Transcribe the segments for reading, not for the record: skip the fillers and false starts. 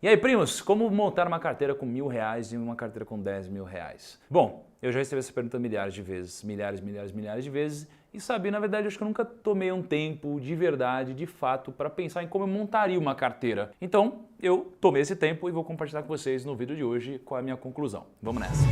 E aí, primos, como montar uma carteira com R$1.000 e uma carteira com R$10.000? Bom, eu já recebi essa pergunta milhares de vezes, milhares de vezes, e sabia, na verdade, acho que eu nunca tomei um tempo de verdade, de fato, para pensar em como eu montaria uma carteira. Então, eu tomei esse tempo e vou compartilhar com vocês no vídeo de hoje qual é a minha conclusão. Vamos nessa!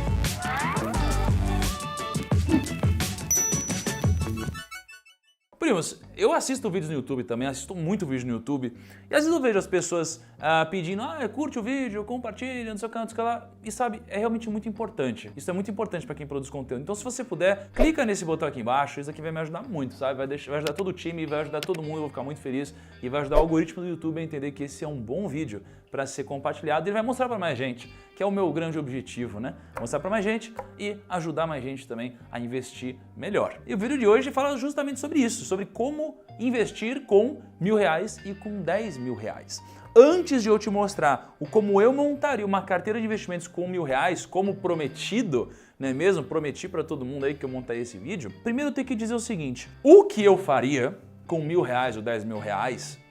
Primos, eu assisto vídeos no YouTube também, assisto muito vídeo no YouTube, e às vezes eu vejo as pessoas pedindo, curte o vídeo, compartilha, não sei o que, não sei o que lá, e sabe, é realmente muito importante. Isso é muito importante para quem produz conteúdo. Então se você puder, clica nesse botão aqui embaixo, isso aqui vai me ajudar muito, sabe? Vai ajudar todo o time, vai ajudar todo mundo, eu vou ficar muito feliz, e vai ajudar o algoritmo do YouTube a entender que esse é um bom vídeo para ser compartilhado, e ele vai mostrar para mais gente, que é o meu grande objetivo, né? Mostrar para mais gente e ajudar mais gente também a investir melhor. E o vídeo de hoje fala justamente sobre isso, sobre como investir com R$1.000 e com R$10.000. Antes de eu te mostrar como eu montaria uma carteira de investimentos com R$1.000, como prometido, não é mesmo? Prometi para todo mundo aí que eu montaria esse vídeo. Primeiro eu tenho que dizer o seguinte, o que eu faria com R$1.000 ou R$10.000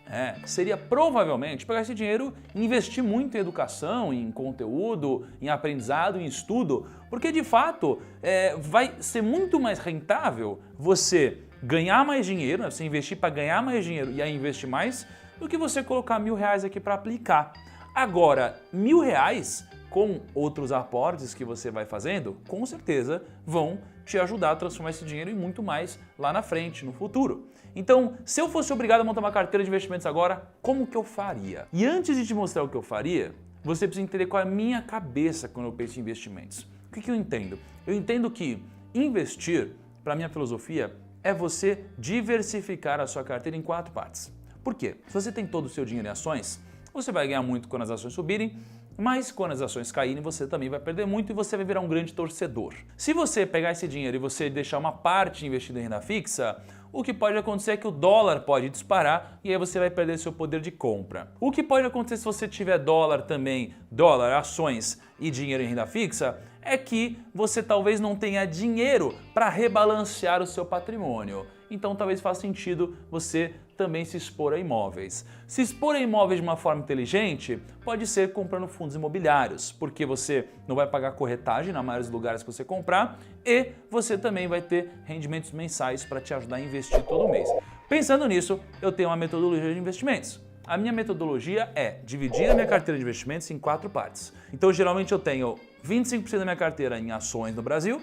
seria provavelmente pegar esse dinheiro e investir muito em educação, em conteúdo, em aprendizado, em estudo, porque de fato vai ser muito mais rentável você ganhar mais dinheiro, né? Você investir para ganhar mais dinheiro e aí investir mais, do que você colocar R$1.000 aqui para aplicar. Agora, R$1.000 com outros aportes que você vai fazendo, com certeza vão te ajudar a transformar esse dinheiro em muito mais lá na frente, no futuro. Então, se eu fosse obrigado a montar uma carteira de investimentos agora, como que eu faria? E antes de te mostrar o que eu faria, você precisa entender qual é a minha cabeça quando eu penso em investimentos. O que eu entendo? Eu entendo que investir, para minha filosofia, é você diversificar a sua carteira em 4 partes. Por quê? Se você tem todo o seu dinheiro em ações, você vai ganhar muito quando as ações subirem, mas quando as ações caírem, você também vai perder muito e você vai virar um grande torcedor. Se você pegar esse dinheiro e você deixar uma parte investida em renda fixa, o que pode acontecer é que o dólar pode disparar e aí você vai perder seu poder de compra. O que pode acontecer se você tiver dólar também, ações e dinheiro em renda fixa, é que você talvez não tenha dinheiro para rebalancear o seu patrimônio. Então talvez faça sentido você também se expor a imóveis. Se expor a imóveis de uma forma inteligente pode ser comprando fundos imobiliários, porque você não vai pagar corretagem na maioria dos lugares que você comprar e você também vai ter rendimentos mensais para te ajudar a investir todo mês. Pensando nisso, eu tenho uma metodologia de investimentos. A minha metodologia é dividir a minha carteira de investimentos em 4 partes. Então geralmente eu tenho 25% da minha carteira em ações no Brasil,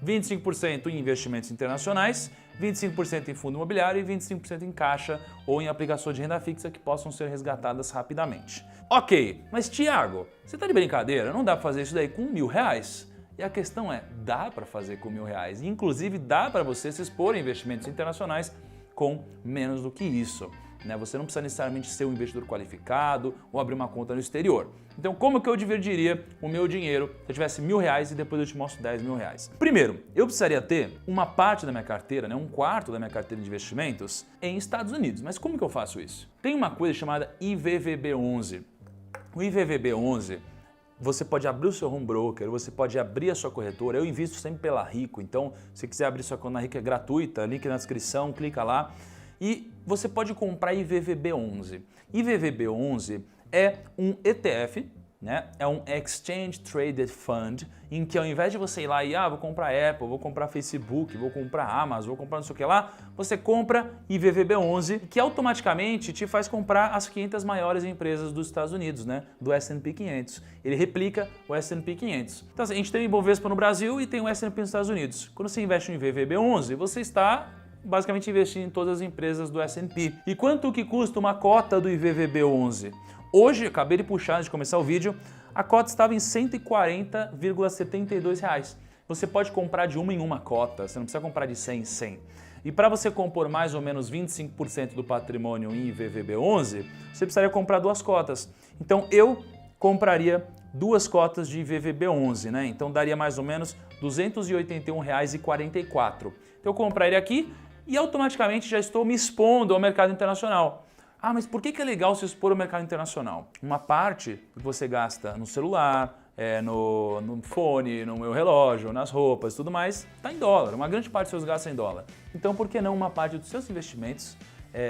25% em investimentos internacionais, 25% em fundo imobiliário e 25% em caixa ou em aplicações de renda fixa que possam ser resgatadas rapidamente. Ok, mas Thiago, você está de brincadeira? Não dá para fazer isso daí com R$1.000? E a questão é, dá para fazer com R$1.000 e inclusive dá para você se expor a investimentos internacionais com menos do que isso. Você não precisa necessariamente ser um investidor qualificado ou abrir uma conta no exterior. Então, como que eu dividiria o meu dinheiro se eu tivesse R$1.000 e depois eu te mostro R$10.000? Primeiro, eu precisaria ter uma parte da minha carteira, um quarto da minha carteira de investimentos em Estados Unidos. Mas como que eu faço isso? Tem uma coisa chamada IVVB11. O IVVB11, você pode abrir o seu home broker, você pode abrir a sua corretora. Eu invisto sempre pela Rico, então se quiser abrir sua conta na Rico é gratuita, link na descrição, clica lá. E você pode comprar IVVB11. IVVB11 é um ETF, é um Exchange Traded Fund, em que ao invés de você ir lá e vou comprar Apple, vou comprar Facebook, vou comprar Amazon, vou comprar não sei o que lá, você compra IVVB11, que automaticamente te faz comprar as 500 maiores empresas dos Estados Unidos, do S&P 500. Ele replica o S&P 500. Então assim, a gente tem o Ibovespa no Brasil e tem o S&P nos Estados Unidos. Quando você investe no IVVB11, você está basicamente investir em todas as empresas do S&P. E quanto que custa uma cota do IVVB11? Hoje, acabei de puxar antes de começar o vídeo, a cota estava em R$140,72. Você pode comprar de uma em uma cota, você não precisa comprar de 100 em 100. E para você compor mais ou menos 25% do patrimônio em IVVB11, você precisaria comprar 2 cotas. Então eu compraria 2 cotas de IVVB11, Então daria mais ou menos R$281,44. Então eu compraria aqui e automaticamente já estou me expondo ao mercado internacional. Mas por que é legal se expor ao mercado internacional? Uma parte que você gasta no celular, no fone, no meu relógio, nas roupas e tudo mais, está em dólar. Uma grande parte dos seus gastos é em dólar. Então por que não uma parte dos seus investimentos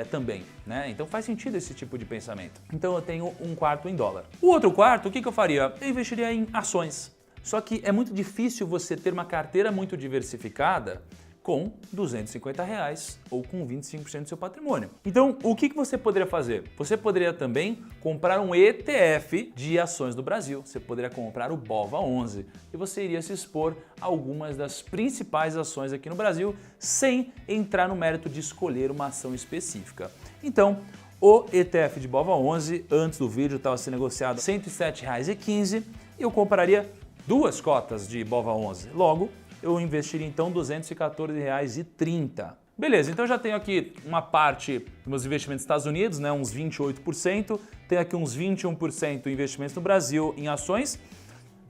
também, né? Então faz sentido esse tipo de pensamento. Então eu tenho um quarto em dólar. O outro quarto, o que eu faria? Eu investiria em ações. Só que é muito difícil você ter uma carteira muito diversificada com R$250 ou com 25% do seu patrimônio. Então, o que você poderia fazer? Você poderia também comprar um ETF de ações do Brasil. Você poderia comprar o BOVA11 e você iria se expor a algumas das principais ações aqui no Brasil sem entrar no mérito de escolher uma ação específica. Então, o ETF de BOVA11, antes do vídeo, estava sendo negociado R$ 107,15 e eu compraria 2 cotas de BOVA11. Logo, eu investiria então R$ 214,30. Beleza, então eu já tenho aqui uma parte dos meus investimentos nos Estados Unidos, né, uns 28%, tenho aqui uns 21% investimentos no Brasil em ações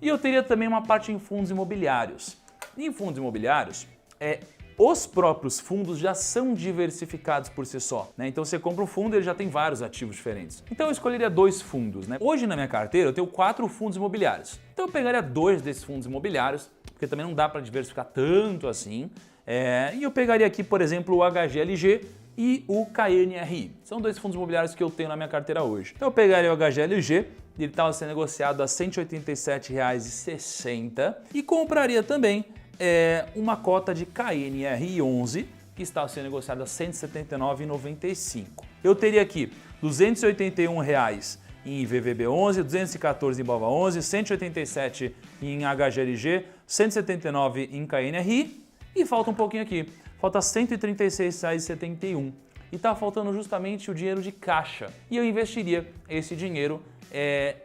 e eu teria também uma parte em fundos imobiliários. Em fundos imobiliários, os próprios fundos já são diversificados por si só, né? Então você compra um fundo e ele já tem vários ativos diferentes. Então eu escolheria 2 fundos, né? Hoje na minha carteira eu tenho 4 fundos imobiliários. Então eu pegaria 2 desses fundos imobiliários, porque também não dá para diversificar tanto assim. E eu pegaria aqui, por exemplo, o HGLG e o KNRI. São 2 fundos imobiliários que eu tenho na minha carteira hoje. Então eu pegaria o HGLG, ele estava sendo negociado a R$ 187,60 e compraria também uma cota de KNRI11, que estava sendo negociada a R$ 179,95. Eu teria aqui R$ 281,00 em VVB11, 214 em BOVA11, 187 em HGLG, 179 em KNRI e falta um pouquinho aqui, falta R$ 136,71 e está faltando justamente o dinheiro de caixa e eu investiria esse dinheiro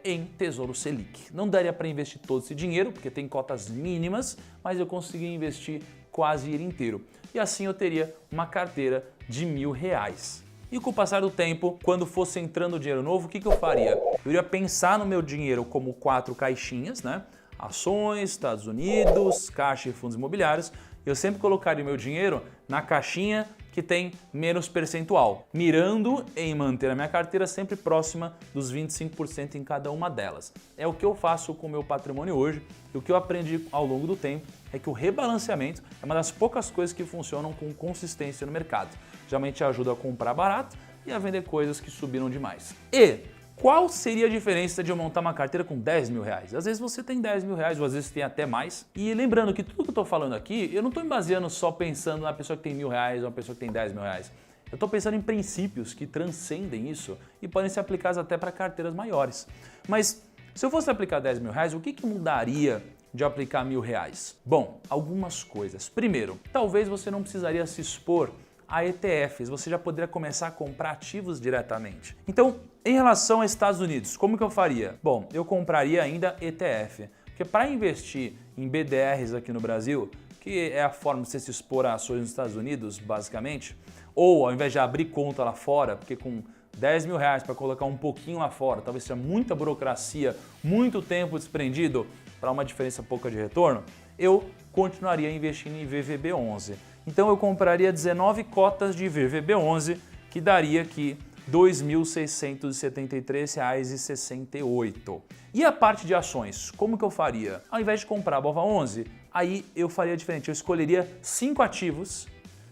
em Tesouro Selic. Não daria para investir todo esse dinheiro porque tem cotas mínimas, mas eu consegui investir quase ele inteiro e assim eu teria uma carteira de R$1.000. E com o passar do tempo, quando fosse entrando dinheiro novo, o que eu faria? Eu iria pensar no meu dinheiro como 4 caixinhas, né? Ações, Estados Unidos, caixa e fundos imobiliários. Eu sempre colocaria o meu dinheiro na caixinha que tem menos percentual, mirando em manter a minha carteira sempre próxima dos 25% em cada uma delas. É o que eu faço com o meu patrimônio hoje e o que eu aprendi ao longo do tempo é que o rebalanceamento é uma das poucas coisas que funcionam com consistência no mercado. Geralmente ajuda a comprar barato e a vender coisas que subiram demais. E qual seria a diferença de eu montar uma carteira com R$10.000? Às vezes você tem R$10.000 ou às vezes tem até mais. E lembrando que tudo que eu estou falando aqui, eu não estou me baseando só pensando na pessoa que tem R$1.000 ou uma pessoa que tem R$10.000. Eu estou pensando em princípios que transcendem isso e podem ser aplicados até para carteiras maiores. Mas se eu fosse aplicar R$10.000, o que mudaria de aplicar R$1.000? Bom, algumas coisas. Primeiro, talvez você não precisaria se expor a ETFs, você já poderia começar a comprar ativos diretamente. Então, em relação aos Estados Unidos, como que eu faria? Bom, eu compraria ainda ETF, porque para investir em BDRs aqui no Brasil, que é a forma de você se expor a ações nos Estados Unidos, basicamente, ou ao invés de abrir conta lá fora, porque com R$10.000 para colocar um pouquinho lá fora, talvez seja muita burocracia, muito tempo desprendido para uma diferença pouca de retorno, eu continuaria investindo em VVB11. Então eu compraria 19 cotas de VVB11, que daria aqui R$ 2.673,68. E a parte de ações, como que eu faria? Ao invés de comprar a BOVA11, aí eu faria diferente, eu escolheria 5 ativos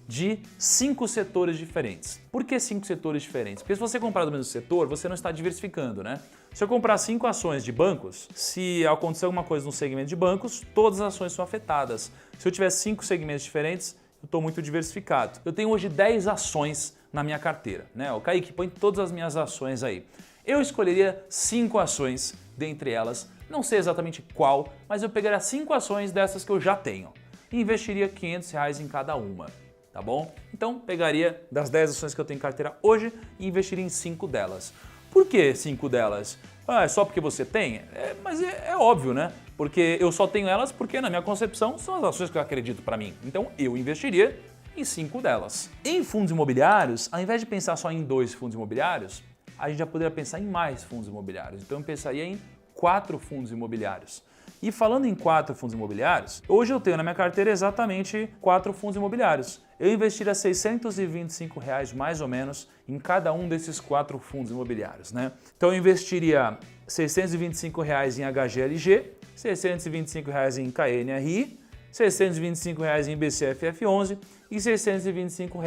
de 5 setores diferentes. Por que 5 setores diferentes? Porque se você comprar do mesmo setor, você não está diversificando, né? Se eu comprar 5 ações de bancos, se acontecer alguma coisa no segmento de bancos, todas as ações são afetadas. Se eu tiver 5 segmentos diferentes, eu estou muito diversificado. Eu tenho hoje 10 ações na minha carteira, né? O Kaique, põe todas as minhas ações aí. Eu escolheria 5 ações dentre elas, não sei exatamente qual, mas eu pegaria 5 ações dessas que eu já tenho e investiria R$500 em cada uma, tá bom? Então pegaria das 10 ações que eu tenho em carteira hoje e investiria em 5 delas. Por que 5 delas? É só porque você tem? Mas é óbvio, né? Porque eu só tenho elas porque, na minha concepção, são as ações que eu acredito para mim. Então, eu investiria em 5 delas. Em fundos imobiliários, ao invés de pensar só em 2 fundos imobiliários, a gente já poderia pensar em mais fundos imobiliários. Então, eu pensaria em 4 fundos imobiliários. E falando em 4 fundos imobiliários, hoje eu tenho na minha carteira exatamente 4 fundos imobiliários. Eu investiria R$ 625 mais ou menos em cada um desses 4 fundos imobiliários, né? Então eu investiria R$ 625 em HGLG, R$ 625 em KNRI, R$ 625 em BCFF11 e R$ 625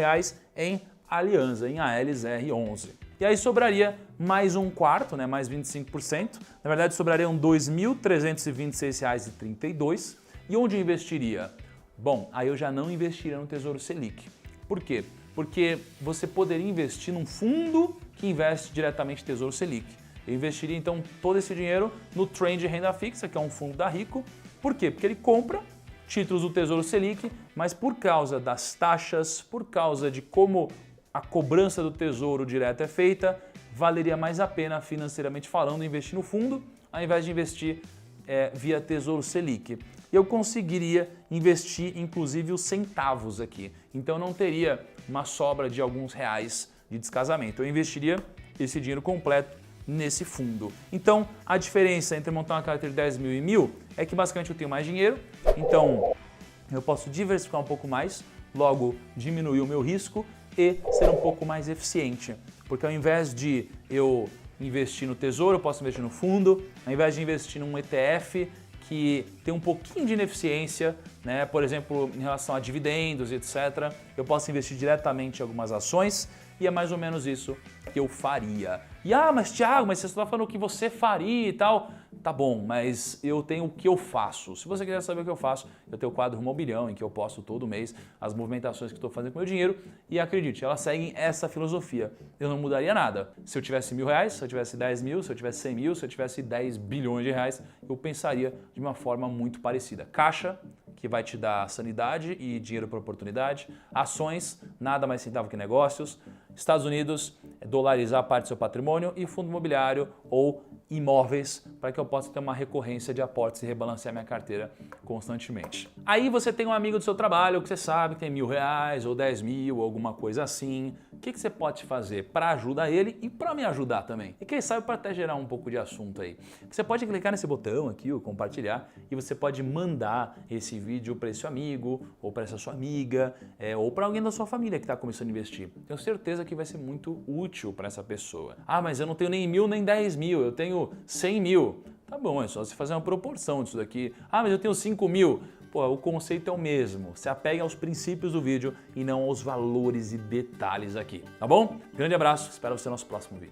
em Aliança, em ALZR11. E aí sobraria mais um quarto, né, mais 25%. Na verdade, sobrariam R$ 2.326,32. E onde eu investiria? Bom, aí eu já não investiria no Tesouro Selic. Por quê? Porque você poderia investir num fundo que investe diretamente no Tesouro Selic. Eu investiria então todo esse dinheiro no Trend de Renda Fixa, que é um fundo da Rico. Por quê? Porque ele compra títulos do Tesouro Selic, mas por causa das taxas, por causa de como a cobrança do Tesouro Direto é feita, valeria mais a pena, financeiramente falando, investir no fundo, ao invés de investir via Tesouro Selic. Eu conseguiria investir, inclusive, os centavos aqui. Então, eu não teria uma sobra de alguns reais de descasamento. Eu investiria esse dinheiro completo nesse fundo. Então, a diferença entre montar uma carteira de 10 mil e 1.000 é que, basicamente, eu tenho mais dinheiro. Então, eu posso diversificar um pouco mais, logo diminuir o meu risco e ser um pouco mais eficiente. Porque ao invés de eu investir no tesouro, eu posso investir no fundo, ao invés de investir num ETF que tem um pouquinho de ineficiência, né? Por exemplo, em relação a dividendos, etc., eu posso investir diretamente em algumas ações e é mais ou menos isso que eu faria. E mas Thiago, mas você está falando o que você faria e tal. Tá bom, mas eu tenho o que eu faço. Se você quiser saber o que eu faço, eu tenho o quadro Rumo ao Bilhão, em que eu posto todo mês as movimentações que estou fazendo com o meu dinheiro. E acredite, elas seguem essa filosofia. Eu não mudaria nada. Se eu tivesse R$1.000, se eu tivesse 10 mil, se eu tivesse 100 mil, se eu tivesse 10 bilhões de reais, eu pensaria de uma forma muito parecida. Caixa, que vai te dar sanidade e dinheiro para oportunidade. Ações, nada mais centavo que negócios. Estados Unidos, dolarizar parte do seu patrimônio e fundo imobiliário ou imóveis para que eu possa ter uma recorrência de aportes e rebalancear minha carteira constantemente. Aí você tem um amigo do seu trabalho que você sabe que tem R$1.000 ou 10 mil ou alguma coisa assim. O que você pode fazer para ajudar ele e para me ajudar também? E quem sabe para até gerar um pouco de assunto aí. Você pode clicar nesse botão aqui, o compartilhar, e você pode mandar esse vídeo para esse amigo ou para essa sua amiga ou para alguém da sua família que está começando a investir. Tenho certeza que vai ser muito útil para essa pessoa. Mas eu não tenho nem 1.000 nem 10 mil, eu tenho 100 mil. Tá bom, é só você fazer uma proporção disso daqui. Mas eu tenho 5 mil. Pô, o conceito é o mesmo. Se apegue aos princípios do vídeo e não aos valores e detalhes aqui, tá bom? Grande abraço, espero você no nosso próximo vídeo.